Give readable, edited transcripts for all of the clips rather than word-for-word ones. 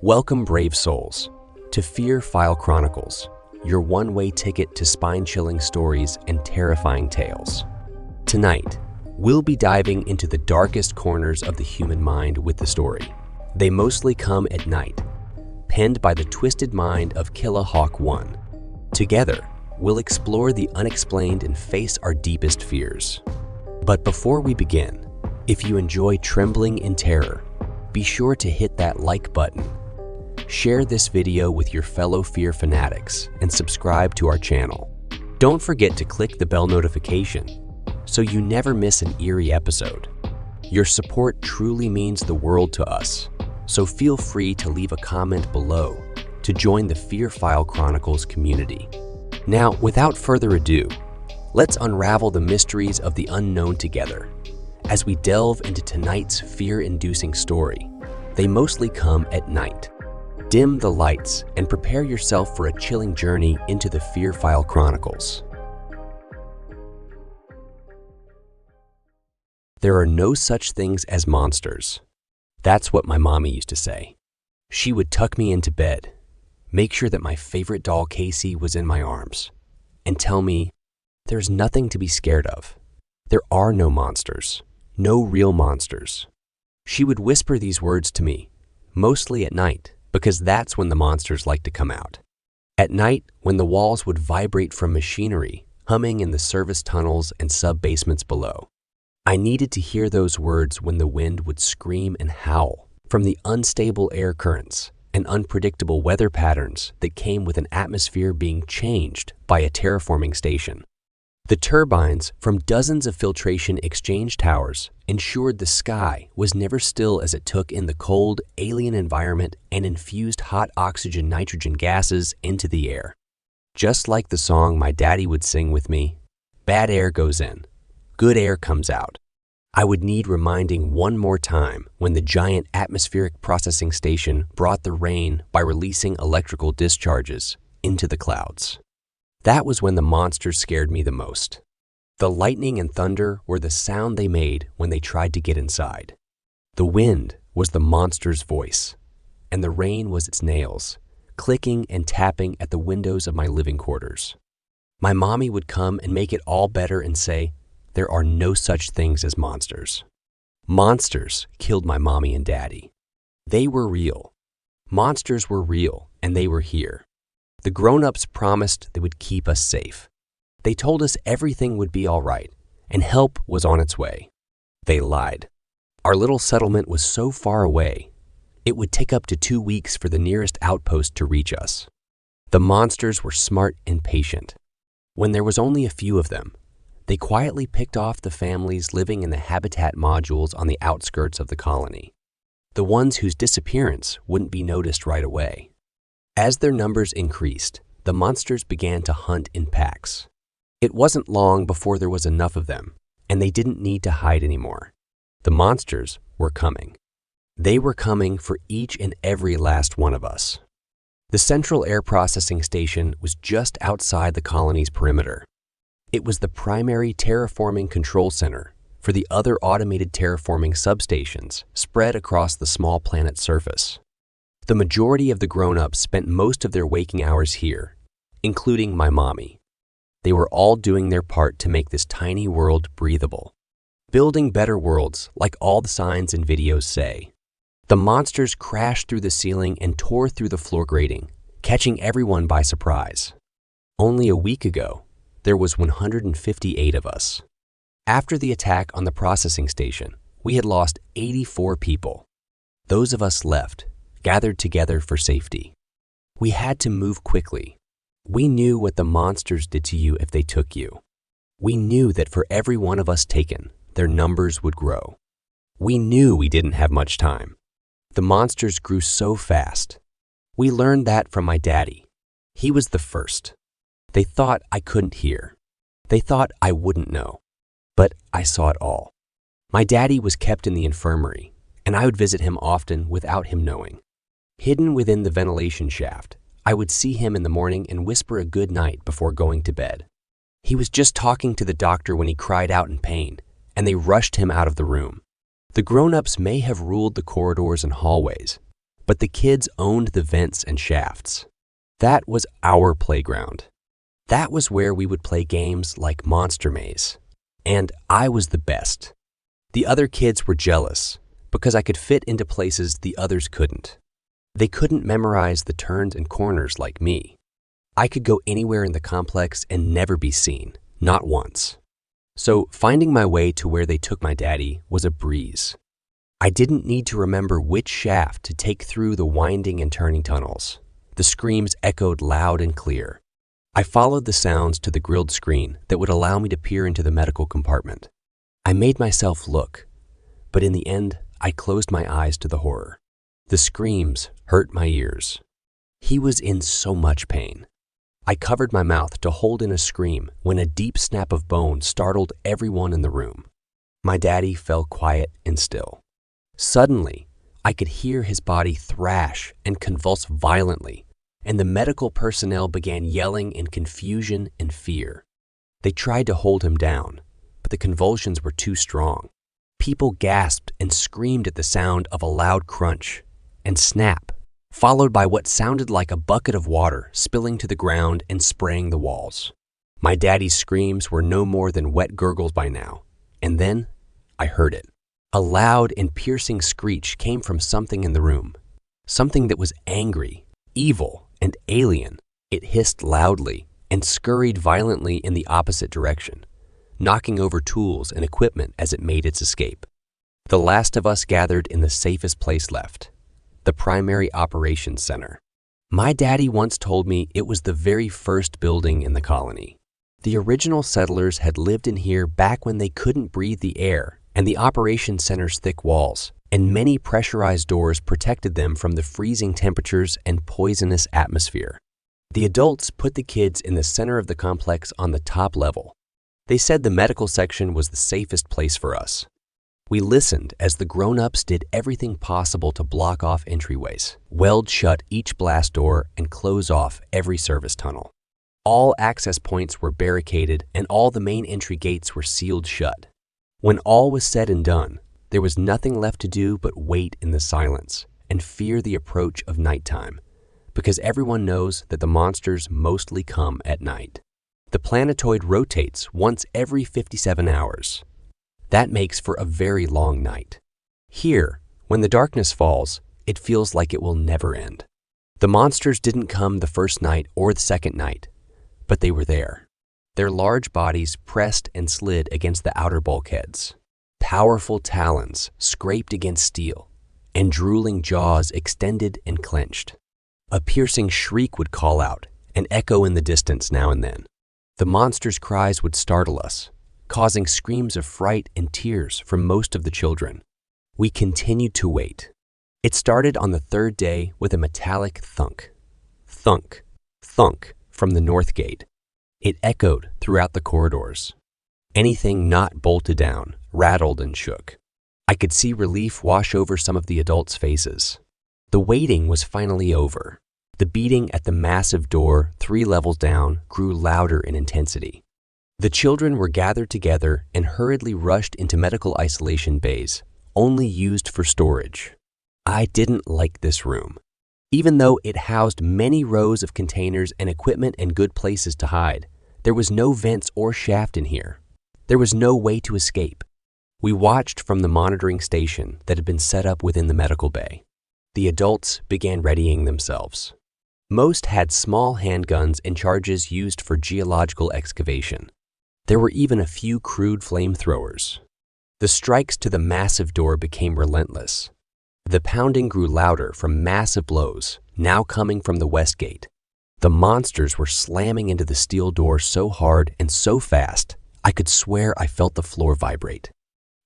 Welcome, brave souls, to Fear File Chronicles, your one-way ticket to spine-chilling stories and terrifying tales. Tonight, we'll be diving into the darkest corners of the human mind with the story. They mostly come at night, penned by the twisted mind of Killa Hawk 1. Together, we'll explore the unexplained and face our deepest fears. But before we begin, if you enjoy trembling in terror, be sure to hit that like button. Share this video with your fellow fear fanatics and subscribe to our channel. Don't forget to click the bell notification so you never miss an eerie episode. Your support truly means the world to us, so feel free to leave a comment below to join the Fear File Chronicles community. Now, without further ado, let's unravel the mysteries of the unknown together. As we delve into tonight's fear-inducing story, they mostly come at night. Dim the lights and prepare yourself for a chilling journey into the Fear File Chronicles. There are no such things as monsters. That's what my mommy used to say. She would tuck me into bed, make sure that my favorite doll Casey was in my arms, and tell me, there's nothing to be scared of. There are no monsters, no real monsters. She would whisper these words to me, mostly at night, because that's when the monsters like to come out. At night, when the walls would vibrate from machinery humming in the service tunnels and sub-basements below. I needed to hear those words when the wind would scream and howl from the unstable air currents and unpredictable weather patterns that came with an atmosphere being changed by a terraforming station. The turbines from dozens of filtration exchange towers ensured the sky was never still as it took in the cold, alien environment and infused hot oxygen-nitrogen gases into the air. Just like the song my daddy would sing with me, bad air goes in, good air comes out. I would need reminding one more time when the giant atmospheric processing station brought the rain by releasing electrical discharges into the clouds. That was when the monsters scared me the most. The lightning and thunder were the sound they made when they tried to get inside. The wind was the monster's voice, and the rain was its nails, clicking and tapping at the windows of my living quarters. My mommy would come and make it all better and say, there are no such things as monsters. Monsters killed my mommy and daddy. They were real. Monsters were real, and they were here. The grown-ups promised they would keep us safe. They told us everything would be all right, and help was on its way. They lied. Our little settlement was so far away, it would take up to 2 weeks for the nearest outpost to reach us. The monsters were smart and patient. When there was only a few of them, they quietly picked off the families living in the habitat modules on the outskirts of the colony, the ones whose disappearance wouldn't be noticed right away. As their numbers increased, the monsters began to hunt in packs. It wasn't long before there was enough of them, and they didn't need to hide anymore. The monsters were coming. They were coming for each and every last one of us. The central air processing station was just outside the colony's perimeter. It was the primary terraforming control center for the other automated terraforming substations spread across the small planet's surface. The majority of the grown-ups spent most of their waking hours here, including my mommy. They were all doing their part to make this tiny world breathable, building better worlds like all the signs and videos say. The monsters crashed through the ceiling and tore through the floor grating, catching everyone by surprise. Only a week ago, there was 158 of us. After the attack on the processing station, we had lost 84 people. Those of us left gathered together for safety. We had to move quickly. We knew what the monsters did to you if they took you. We knew that for every one of us taken, their numbers would grow. We knew we didn't have much time. The monsters grew so fast. We learned that from my daddy. He was the first. They thought I couldn't hear. They thought I wouldn't know. But I saw it all. My daddy was kept in the infirmary, and I would visit him often without him knowing. Hidden within the ventilation shaft, I would see him in the morning and whisper a good night before going to bed. He was just talking to the doctor when he cried out in pain, and they rushed him out of the room. The grown-ups may have ruled the corridors and hallways, but the kids owned the vents and shafts. That was our playground. That was where we would play games like Monster Maze. And I was the best. The other kids were jealous because I could fit into places the others couldn't. They couldn't memorize the turns and corners like me. I could go anywhere in the complex and never be seen, not once. So finding my way to where they took my daddy was a breeze. I didn't need to remember which shaft to take through the winding and turning tunnels. The screams echoed loud and clear. I followed the sounds to the grilled screen that would allow me to peer into the medical compartment. I made myself look, but in the end, I closed my eyes to the horror. The screams hurt my ears. He was in so much pain. I covered my mouth to hold in a scream when a deep snap of bone startled everyone in the room. My daddy fell quiet and still. Suddenly, I could hear his body thrash and convulse violently, and the medical personnel began yelling in confusion and fear. They tried to hold him down, but the convulsions were too strong. People gasped and screamed at the sound of a loud crunch and snap, followed by what sounded like a bucket of water spilling to the ground and spraying the walls. My daddy's screams were no more than wet gurgles by now, and then I heard it. A loud and piercing screech came from something in the room, something that was angry, evil, and alien. It hissed loudly and scurried violently in the opposite direction, knocking over tools and equipment as it made its escape. The last of us gathered in the safest place left, the primary operations center. My daddy once told me it was the very first building in the colony. The original settlers had lived in here back when they couldn't breathe the air and the operations center's thick walls, and many pressurized doors protected them from the freezing temperatures and poisonous atmosphere. The adults put the kids in the center of the complex on the top level. They said the medical section was the safest place for us. We listened as the grown-ups did everything possible to block off entryways, weld shut each blast door, and close off every service tunnel. All access points were barricaded and all the main entry gates were sealed shut. When all was said and done, there was nothing left to do but wait in the silence and fear the approach of nighttime, because everyone knows that the monsters mostly come at night. The planetoid rotates once every 57 hours. That makes for a very long night. Here, when the darkness falls, it feels like it will never end. The monsters didn't come the first night or the second night, but they were there. Their large bodies pressed and slid against the outer bulkheads. Powerful talons scraped against steel, and drooling jaws extended and clenched. A piercing shriek would call out and echo in the distance now and then. The monsters' cries would startle us, causing screams of fright and tears from most of the children. We continued to wait. It started on the third day with a metallic thunk. Thunk, thunk from the north gate. It echoed throughout the corridors. Anything not bolted down rattled and shook. I could see relief wash over some of the adults' faces. The waiting was finally over. The beating at the massive door 3 levels down grew louder in intensity. The children were gathered together and hurriedly rushed into medical isolation bays, only used for storage. I didn't like this room. Even though it housed many rows of containers and equipment and good places to hide, there was no vents or shaft in here. There was no way to escape. We watched from the monitoring station that had been set up within the medical bay. The adults began readying themselves. Most had small handguns and charges used for geological excavation. There were even a few crude flamethrowers. The strikes to the massive door became relentless. The pounding grew louder from massive blows, now coming from the west gate. The monsters were slamming into the steel door so hard and so fast, I could swear I felt the floor vibrate.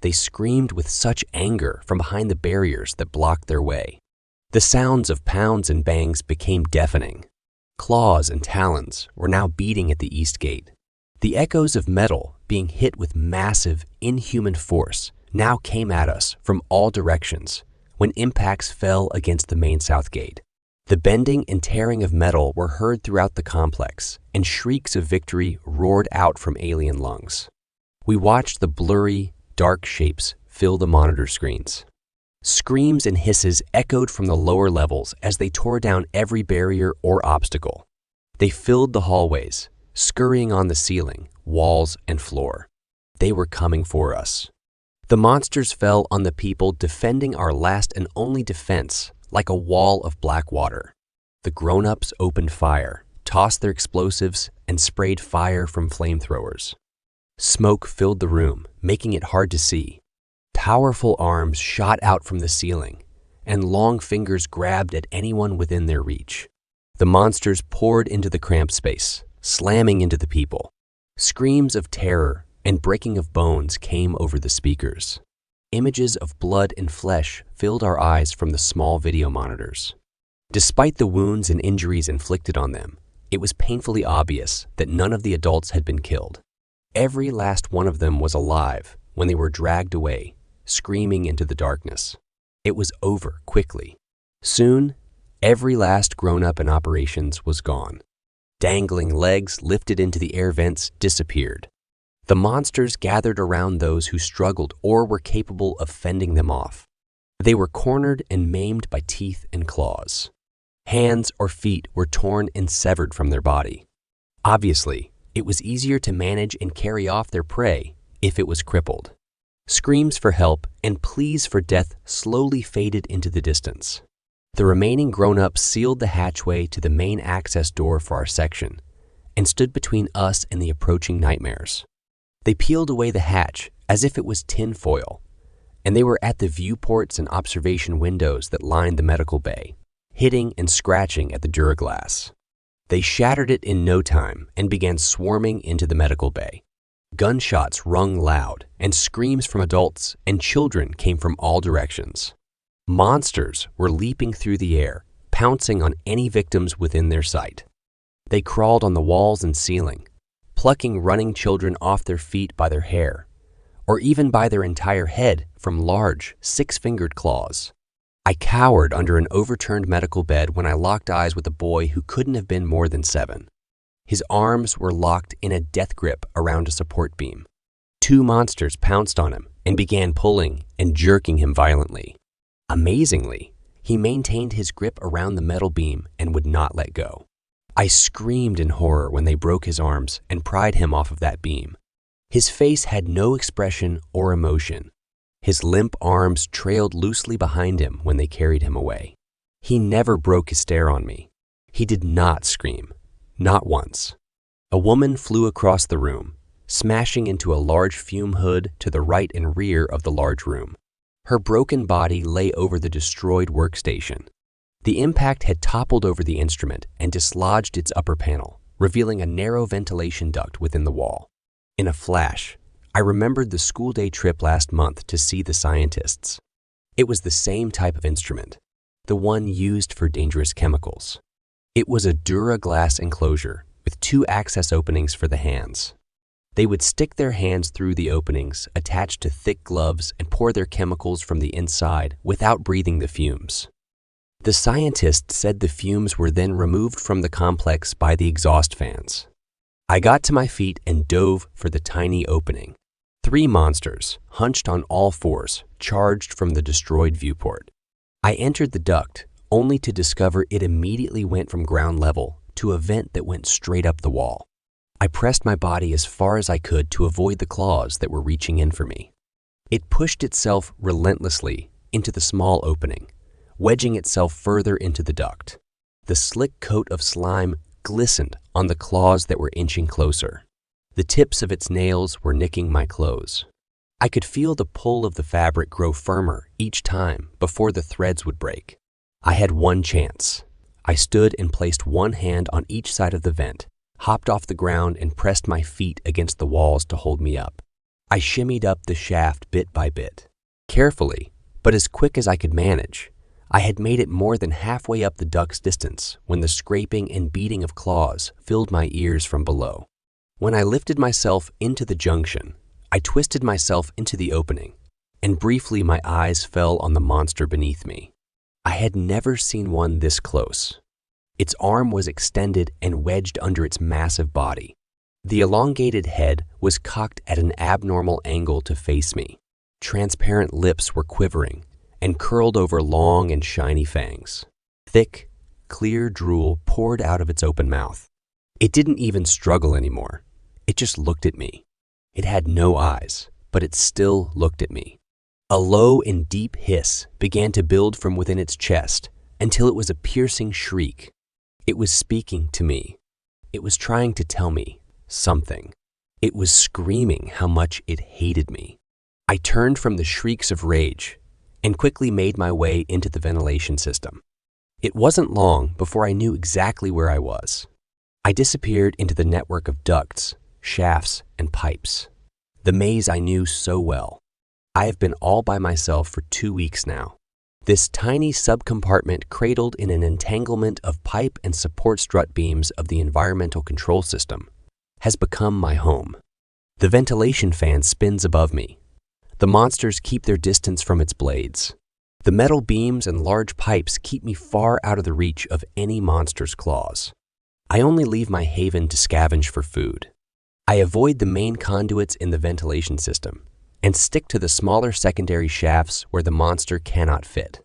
They screamed with such anger from behind the barriers that blocked their way. The sounds of pounds and bangs became deafening. Claws and talons were now beating at the east gate. The echoes of metal being hit with massive, inhuman force now came at us from all directions when impacts fell against the main south gate. The bending and tearing of metal were heard throughout the complex, and shrieks of victory roared out from alien lungs. We watched the blurry, dark shapes fill the monitor screens. Screams and hisses echoed from the lower levels as they tore down every barrier or obstacle. They filled the hallways, scurrying on the ceiling, walls, and floor. They were coming for us. The monsters fell on the people defending our last and only defense like a wall of black water. The grown-ups opened fire, tossed their explosives, and sprayed fire from flamethrowers. Smoke filled the room, making it hard to see. Powerful arms shot out from the ceiling, and long fingers grabbed at anyone within their reach. The monsters poured into the cramped space, slamming into the people. Screams of terror and breaking of bones came over the speakers. Images of blood and flesh filled our eyes from the small video monitors. Despite the wounds and injuries inflicted on them, it was painfully obvious that none of the adults had been killed. Every last one of them was alive when they were dragged away, screaming into the darkness. It was over quickly. Soon, every last grown-up in operations was gone. Dangling legs lifted into the air vents disappeared. The monsters gathered around those who struggled or were capable of fending them off. They were cornered and maimed by teeth and claws. Hands or feet were torn and severed from their body. Obviously, it was easier to manage and carry off their prey if it was crippled. Screams for help and pleas for death slowly faded into the distance. The remaining grown-ups sealed the hatchway to the main access door for our section and stood between us and the approaching nightmares. They peeled away the hatch as if it was tin foil, and they were at the viewports and observation windows that lined the medical bay, hitting and scratching at the duraglass. They shattered it in no time and began swarming into the medical bay. Gunshots rung loud, and screams from adults and children came from all directions. Monsters were leaping through the air, pouncing on any victims within their sight. They crawled on the walls and ceiling, plucking running children off their feet by their hair, or even by their entire head from large, six-fingered claws. I cowered under an overturned medical bed when I locked eyes with a boy who couldn't have been more than 7. His arms were locked in a death grip around a support beam. 2 monsters pounced on him and began pulling and jerking him violently. Amazingly, he maintained his grip around the metal beam and would not let go. I screamed in horror when they broke his arms and pried him off of that beam. His face had no expression or emotion. His limp arms trailed loosely behind him when they carried him away. He never broke his stare on me. He did not scream, not once. A woman flew across the room, smashing into a large fume hood to the right and rear of the large room. Her broken body lay over the destroyed workstation. The impact had toppled over the instrument and dislodged its upper panel, revealing a narrow ventilation duct within the wall. In a flash, I remembered the school day trip last month to see the scientists. It was the same type of instrument, the one used for dangerous chemicals. It was a Duraglass enclosure with 2 access openings for the hands. They would stick their hands through the openings attached to thick gloves and pour their chemicals from the inside without breathing the fumes. The scientists said the fumes were then removed from the complex by the exhaust fans. I got to my feet and dove for the tiny opening. 3 monsters, hunched on all fours, charged from the destroyed viewport. I entered the duct, only to discover it immediately went from ground level to a vent that went straight up the wall. I pressed my body as far as I could to avoid the claws that were reaching in for me. It pushed itself relentlessly into the small opening, wedging itself further into the duct. The slick coat of slime glistened on the claws that were inching closer. The tips of its nails were nicking my clothes. I could feel the pull of the fabric grow firmer each time before the threads would break. I had one chance. I stood and placed one hand on each side of the vent, hopped off the ground and pressed my feet against the walls to hold me up. I shimmied up the shaft bit by bit. Carefully, but as quick as I could manage, I had made it more than halfway up the duct's distance when the scraping and beating of claws filled my ears from below. When I lifted myself into the junction, I twisted myself into the opening, and briefly my eyes fell on the monster beneath me. I had never seen one this close. Its arm was extended and wedged under its massive body. The elongated head was cocked at an abnormal angle to face me. Transparent lips were quivering, and curled over long and shiny fangs. Thick, clear drool poured out of its open mouth. It didn't even struggle anymore. It just looked at me. It had no eyes, but it still looked at me. A low and deep hiss began to build from within its chest until it was a piercing shriek. It was speaking to me. It was trying to tell me something. It was screaming how much it hated me. I turned from the shrieks of rage and quickly made my way into the ventilation system. It wasn't long before I knew exactly where I was. I disappeared into the network of ducts, shafts, and pipes. The maze I knew so well. I have been all by myself for 2 weeks now. This tiny subcompartment cradled in an entanglement of pipe and support strut beams of the environmental control system has become my home. The ventilation fan spins above me. The monsters keep their distance from its blades. The metal beams and large pipes keep me far out of the reach of any monster's claws. I only leave my haven to scavenge for food. I avoid the main conduits in the ventilation system and stick to the smaller secondary shafts where the monster cannot fit.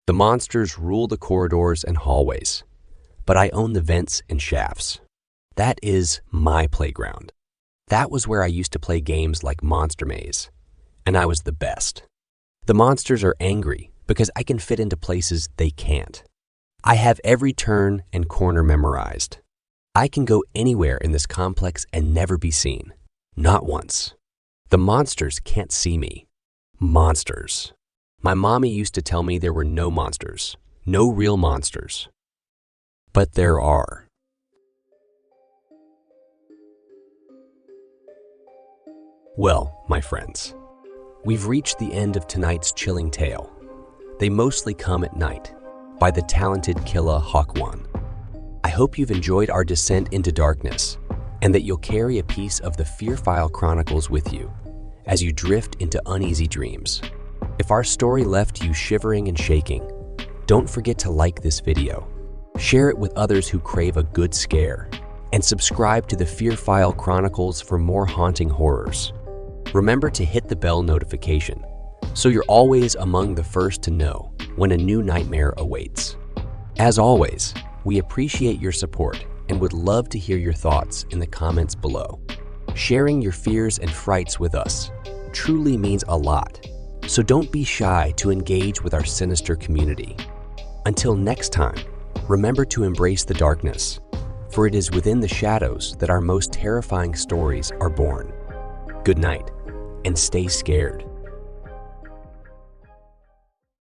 The monsters rule the corridors and hallways, but I own the vents and shafts. That is my playground. That was where I used to play games like Monster Maze, and I was the best. The monsters are angry because I can fit into places they can't. I have every turn and corner memorized. I can go anywhere in this complex and never be seen. Not once. The monsters can't see me. Monsters. My mommy used to tell me there were no monsters, no real monsters. But there are. Well, my friends, we've reached the end of tonight's chilling tale. They mostly come at night, by the talented Killa Hawk1. I hope you've enjoyed our descent into darkness, and that you'll carry a piece of the Fear File Chronicles with you as you drift into uneasy dreams. If our story left you shivering and shaking, don't forget to like this video, share it with others who crave a good scare, and subscribe to the Fear File Chronicles for more haunting horrors. Remember to hit the bell notification so you're always among the first to know when a new nightmare awaits. As always, we appreciate your support and would love to hear your thoughts in the comments below. Sharing your fears and frights with us truly means a lot, so don't be shy to engage with our sinister community. Until next time, remember to embrace the darkness, for it is within the shadows that our most terrifying stories are born. Good night, and stay scared.